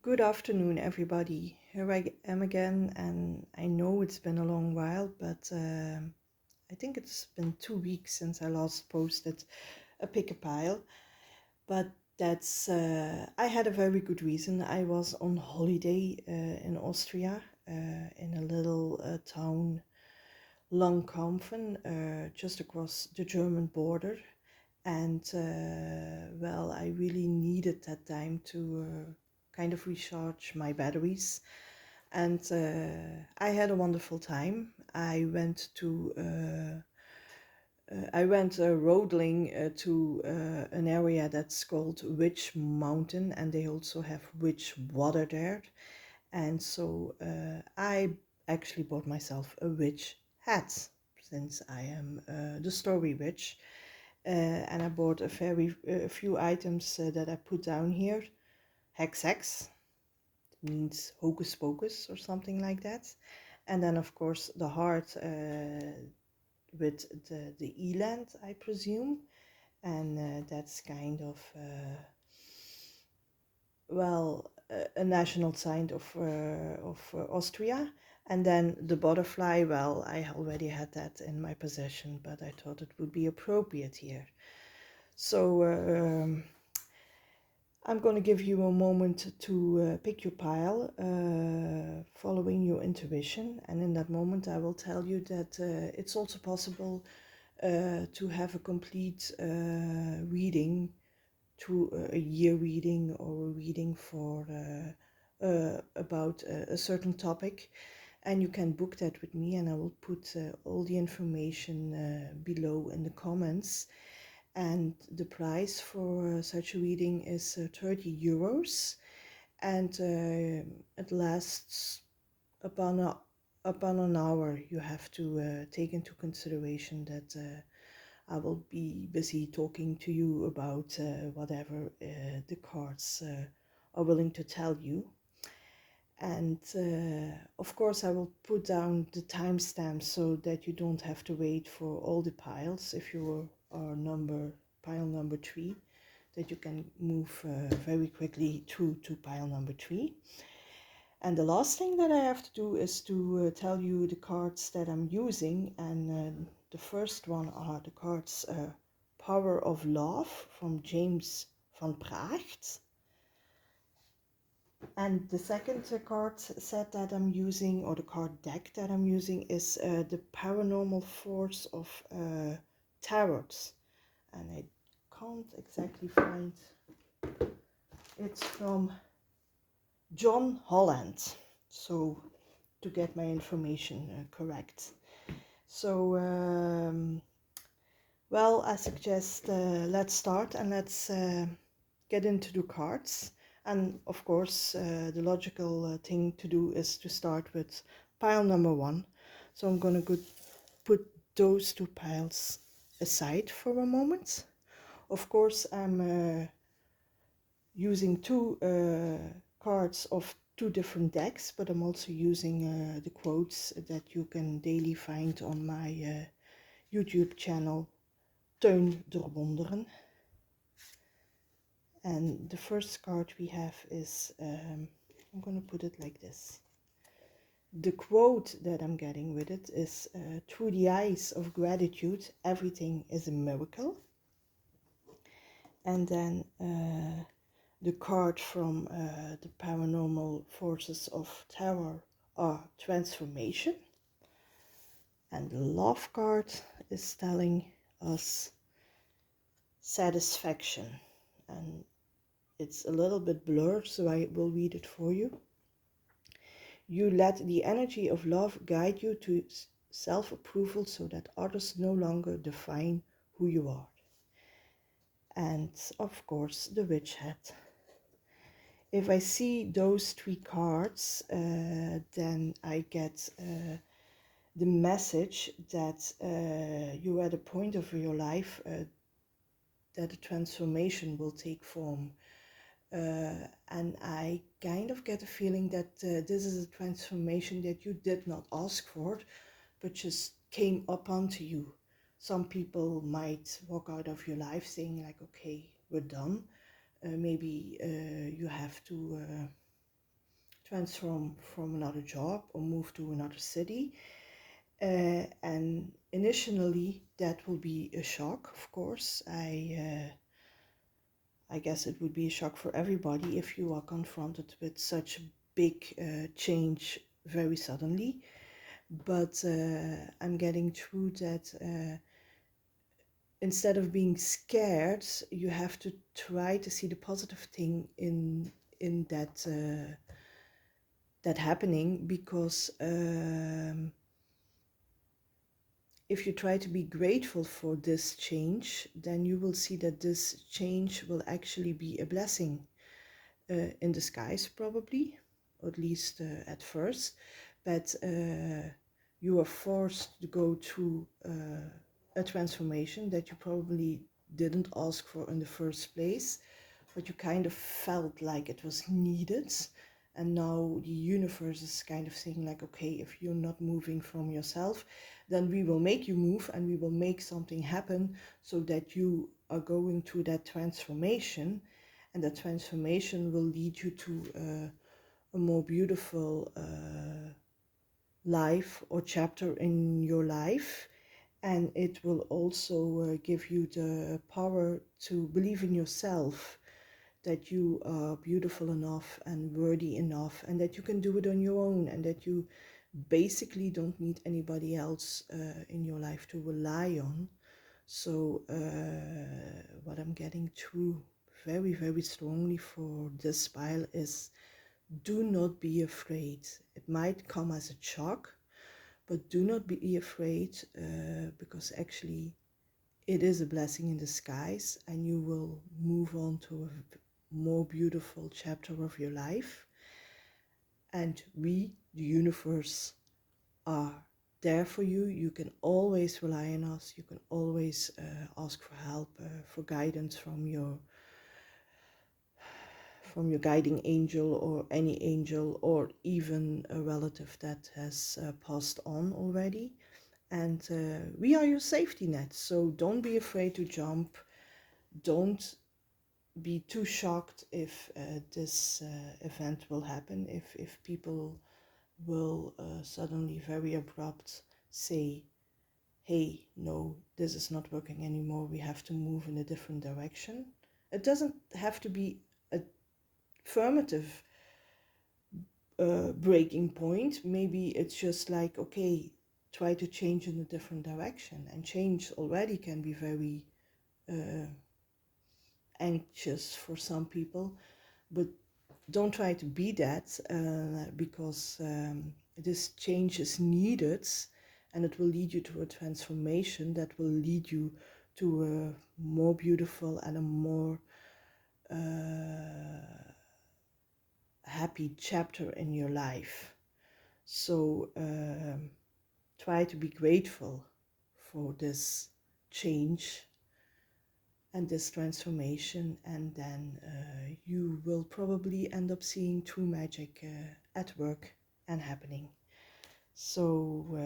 Good afternoon, everybody. Here I am again, and I know it's been a long while, but I think it's been 2 weeks since I last posted a pick a pile. But I had a very good reason. I was on holiday in Austria, in a little town, Langkampfen, just across the German border. And well, I really needed that time to kind of recharge my batteries. And I had a wonderful time. I went roadling to an area that's called Witch Mountain, and they also have witch water there. And so I actually bought myself a witch hat, since I am the story witch. And I bought a few items that I put down here. Hex means hocus pocus or something like that. And then of course the heart with the eland, I presume. And that's kind of a national sign of Austria. And then the butterfly, well, I already had that in my possession, but I thought it would be appropriate here. So I'm going to give you a moment to pick your pile, following your intuition. And in that moment, I will tell you that it's also possible to have a complete reading, to a year reading or a reading for about a certain topic. And you can book that with me, and I will put all the information below in the comments. And the price for such a reading is 30 euros, and it lasts upon, upon an hour. You have to take into consideration that I will be busy talking to you about whatever the cards are willing to tell you. And of course I will put down the timestamp so that you don't have to wait for all the piles. If you are pile number 3, that you can move very quickly through to pile number 3. And the last thing that I have to do is to tell you the cards that I'm using. And the first one are the cards Power of Love from James van Praagt. And the second card set that I'm using, or the card deck that I'm using, is the Paranormal Force of Tarot. And I can't exactly find, it's from John Holland, so to get my information correct. So, well, I suggest let's start, and let's get into the cards. And of course, the logical thing to do is to start with pile number 1. So I'm going to put those two piles aside for a moment. Of course, I'm using two cards of two different decks, but I'm also using the quotes that you can daily find on my YouTube channel, Teun der Wonderen. And the first card we have is, I'm going to put it like this. The quote that I'm getting with it is, through the eyes of gratitude, everything is a miracle. And then the card from the Paranormal Forces of Terror are transformation. And the love card is telling us satisfaction. And it's a little bit blurred, so I will read it for you. You let the energy of love guide you to self-approval so that others no longer define who you are. And of course, the witch hat. If I see those three cards, then I get the message that you're at a point of your life that a transformation will take form. And I kind of get a feeling that this is a transformation that you did not ask for, but just came up onto you. Some people might walk out of your life saying like, okay, we're done. Maybe you have to transform from another job or move to another city. And initially that will be a shock, of course. I guess it would be a shock for everybody if you are confronted with such a big change very suddenly. But I'm getting through that. Instead of being scared, you have to try to see the positive thing in that happening, because if you try to be grateful for this change, then you will see that this change will actually be a blessing in disguise, probably, or at least at first. But you are forced to go through a transformation that you probably didn't ask for in the first place, but you kind of felt like it was needed. And now the universe is kind of saying like, okay, if you're not moving from yourself, then we will make you move and we will make something happen so that you are going through that transformation. And that transformation will lead you to a more beautiful life or chapter in your life. And it will also give you the power to believe in yourself, that you are beautiful enough and worthy enough, and that you can do it on your own, and that you basically don't need anybody else in your life to rely on. So what I'm getting through very, very strongly for this spiral is, do not be afraid. It might come as a shock, but do not be afraid, because actually it is a blessing in disguise, and you will move on to a more beautiful chapter of your life. And we, the universe, are there for you. You can always rely on us. You can always ask for help, for guidance from your guiding angel, or any angel, or even a relative that has passed on already. And we are your safety net. So don't be afraid to jump. Don't be too shocked if this event will happen, if people will suddenly very abrupt say, hey, no, this is not working anymore, we have to move in a different direction. It doesn't have to be a affirmative breaking point. Maybe it's just like, okay, try to change in a different direction. And change already can be very anxious for some people, but don't try to be that, because this change is needed, and it will lead you to a transformation that will lead you to a more beautiful and a more happy chapter in your life. So try to be grateful for this change and this transformation, and then you will probably end up seeing true magic at work and happening. So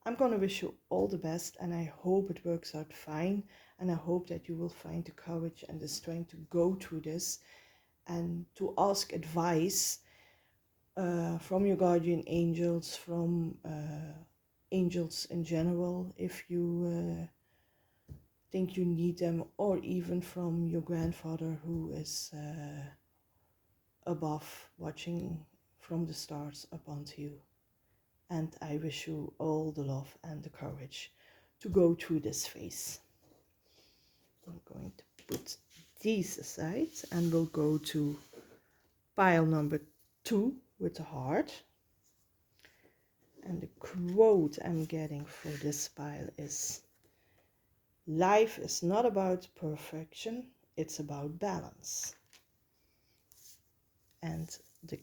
I'm gonna wish you all the best, and I hope it works out fine, and I hope that you will find the courage and the strength to go through this and to ask advice from your guardian angels, from angels in general, if you think you need them, or even from your grandfather who is above, watching from the stars up onto you. And I wish you all the love and the courage to go through this phase. I'm going to put these aside, and we'll go to pile number 2 with the heart. And the quote I'm getting for this pile is, life is not about perfection, it's about balance. And the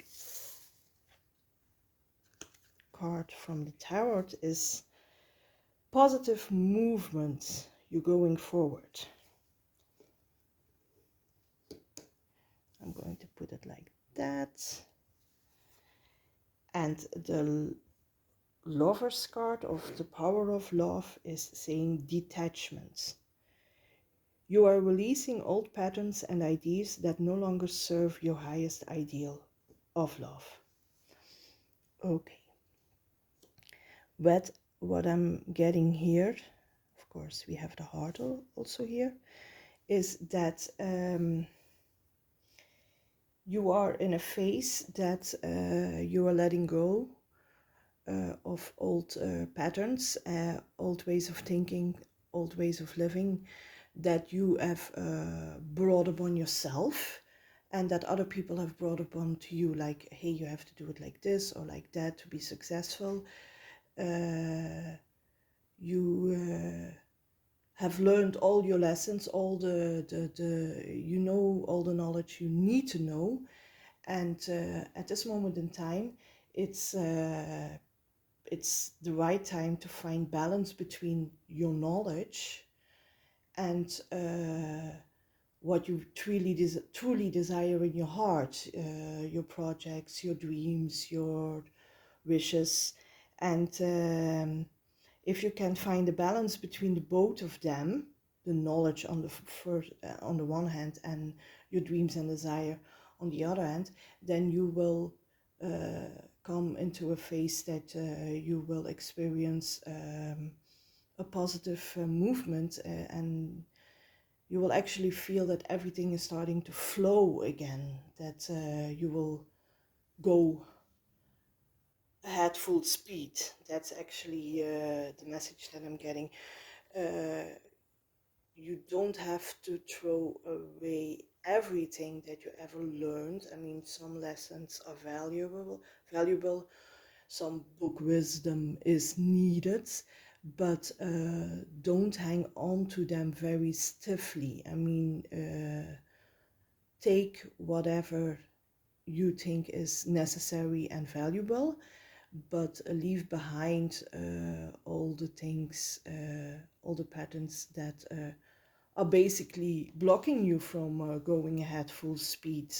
card from the tarot is positive movement. You're going forward. I'm going to put it like that. And the Lover's card of the power of love is saying detachment. You are releasing old patterns and ideas that no longer serve your highest ideal of love. Okay. But what I'm getting here, of course, we have the heart also here, is that you are in a phase that you are letting go of old patterns, old ways of thinking, old ways of living that you have brought upon yourself and that other people have brought upon to you, like, hey, you have to do it like this or like that to be successful. You have learned all your lessons, all the you know, all the knowledge you need to know. And at this moment in time, it's the right time to find balance between your knowledge and what you truly desire in your heart, your projects, your dreams, your wishes. And if you can find a balance between the both of them, the knowledge on the first, on the one hand, and your dreams and desire on the other hand, then you will come into a phase that you will experience a positive movement, and you will actually feel that everything is starting to flow again, that you will go at full speed. That's actually the message that I'm getting. You don't have to throw away everything that you ever learned. I mean, some lessons are valuable. Some book wisdom is needed, but don't hang on to them very stiffly. I mean, take whatever you think is necessary and valuable, but leave behind all the things, all the patterns that are basically blocking you from going ahead full speed.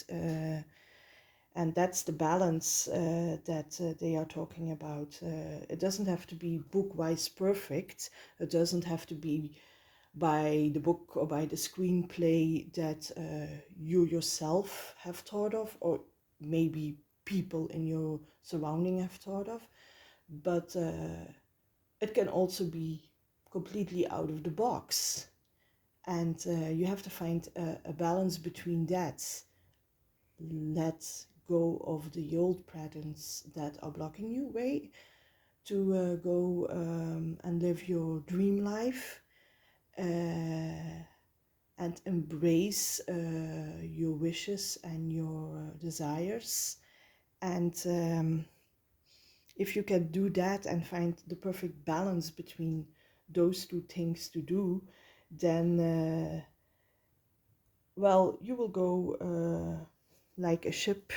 And that's the balance that they are talking about. It doesn't have to be book-wise perfect. It doesn't have to be by the book or by the screenplay that you yourself have thought of, or maybe people in your surrounding have thought of. But it can also be completely out of the box. And you have to find a balance between that. Let go of the old patterns that are blocking you way to go and live your dream life, and embrace your wishes and your desires. And if you can do that and find the perfect balance between those two things to do, then well, you will go like a ship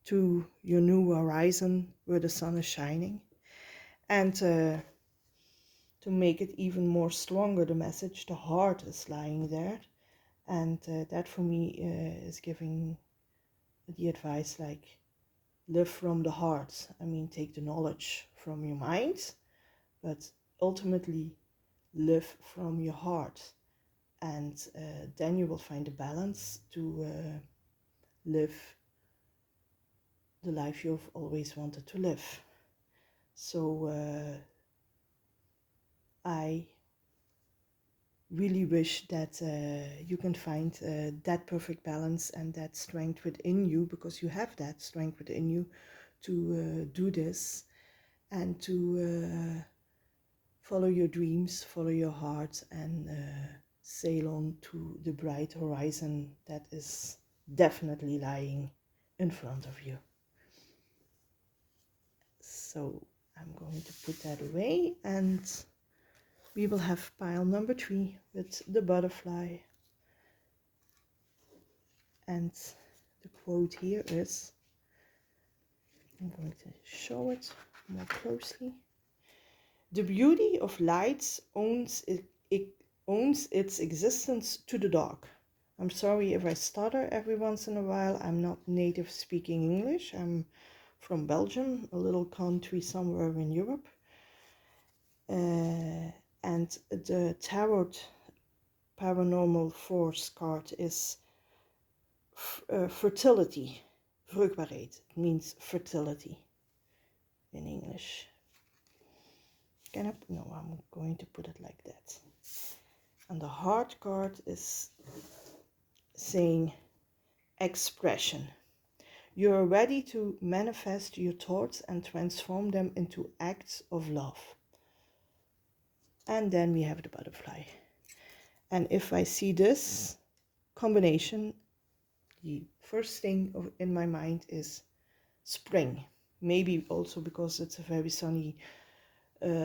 to your new horizon where the sun is shining. And to make it even more stronger, the message, the heart is lying there. And that for me is giving the advice, like, live from the heart. I mean, take the knowledge from your mind, but ultimately live from your heart. And then you will find a balance to live the life you've always wanted to live. So I really wish that you can find that perfect balance and that strength within you, because you have that strength within you to do this and to follow your dreams, follow your heart, and sail on to the bright horizon that is definitely lying in front of you. So I'm going to put that away, and we will have pile number 3 with the butterfly. And the quote here is, I'm going to show it more closely. The beauty of light owns its existence to the dark. I'm sorry if I stutter every once in a while. I'm not native speaking English. I'm from Belgium, a little country somewhere in Europe. And the tarot paranormal force card is fertility. vruchtbaarheid. It means fertility in English. No, I'm going to put it like that. And the heart card is saying expression. You are ready to manifest your thoughts and transform them into acts of love. And then we have the butterfly. And if I see this combination, the first thing in my mind is spring. Maybe also because it's a very sunny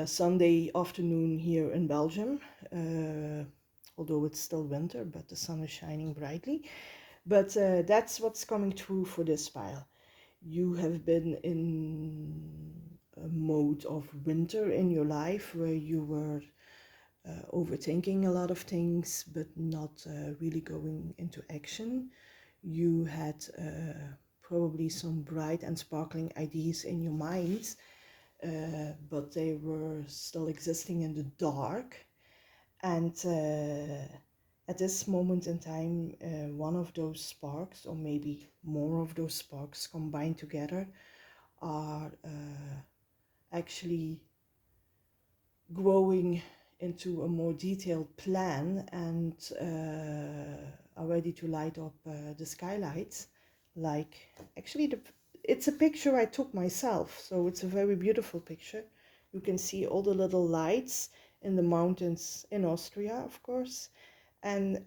Sunday afternoon here in Belgium. Although it's still winter, but the sun is shining brightly. But that's what's coming through for this pile. You have been in a mode of winter in your life where you were overthinking a lot of things but not really going into action. You had probably some bright and sparkling ideas in your mind, but they were still existing in the dark. And at this moment in time, one of those sparks, or maybe more of those sparks combined together, are actually growing into a more detailed plan and are ready to light up the skylights. Like, actually, it's a picture I took myself, so it's a very beautiful picture. You can see all the little lights in the mountains in Austria, of course. And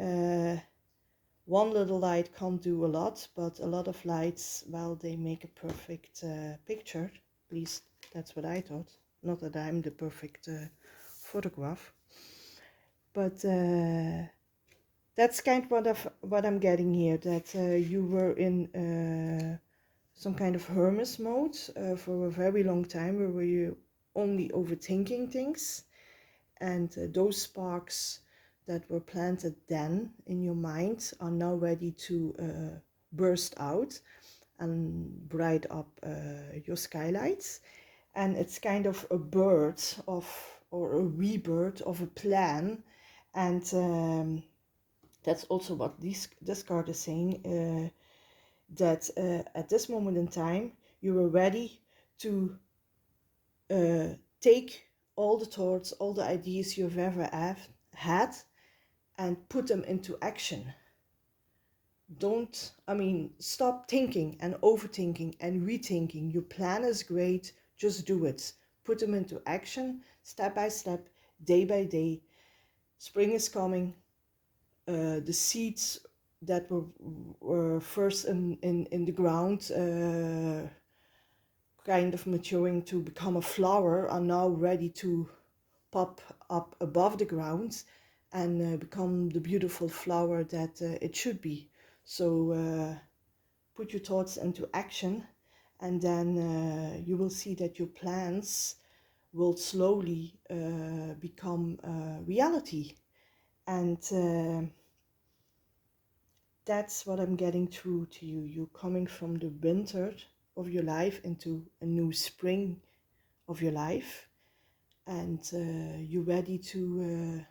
one little light can't do a lot, but a lot of lights, well, they make a perfect picture. At least that's what I thought. Not that I'm the perfect photograph, but that's kind of what I'm getting here. That you were in some kind of hermit mode for a very long time, where you only overthinking things, and those sparks that were planted then in your mind are now ready to burst out and bright up your skylights. And it's kind of a birth of, or a rebirth of a plan. And that's also what this card is saying, that at this moment in time you are ready to take all the thoughts, all the ideas you've ever had, and put them into action. Stop thinking and overthinking and rethinking. Your plan is great, just do it. Put them into action, step by step, day by day. Spring is coming. The seeds that were first in the ground, kind of maturing to become a flower, are now ready to pop up above the ground and become the beautiful flower that it should be. So put your thoughts into action, and then you will see that your plans will slowly become reality. And that's what I'm getting through to you. You're coming from the winter of your life into a new spring of your life, and you're ready to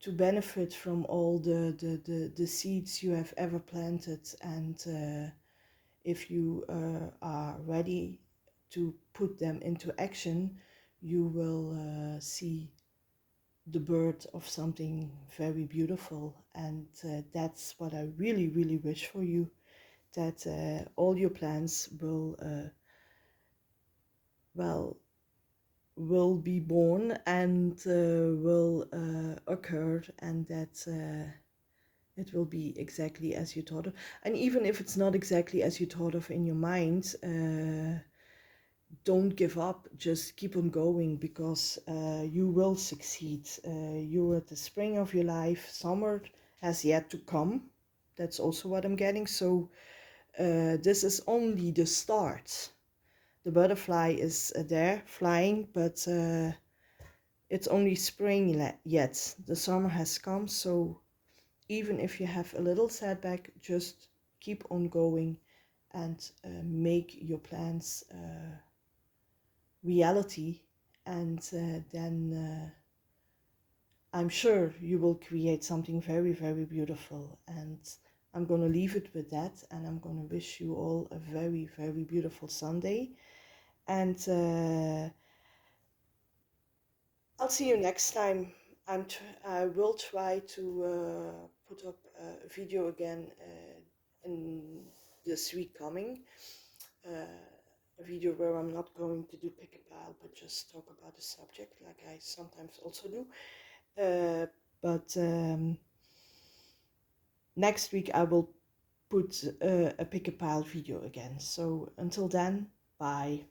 to benefit from all the seeds you have ever planted. And if you are ready to put them into action, you will see the birth of something very beautiful. And that's what I really, really wish for you, that all your plans will be born and will occur, and that it will be exactly as you thought of. And even if it's not exactly as you thought of in your mind, don't give up. Just keep on going, because you will succeed. You're at the spring of your life. Summer has yet to come. That's also what I'm getting. So this is only the start. The butterfly is there flying, but it's only spring yet. The summer has come, so even if you have a little setback, just keep on going and make your plans reality. And then I'm sure you will create something very, very beautiful. And I'm going to leave it with that, and I'm going to wish you all a very, very beautiful Sunday. And I'll see you next time. I will try to put up a video again in this week coming. A video where I'm not going to do pick a pile, but just talk about the subject, like I sometimes also do. But next week I will put a pick a pile video again. So until then, bye.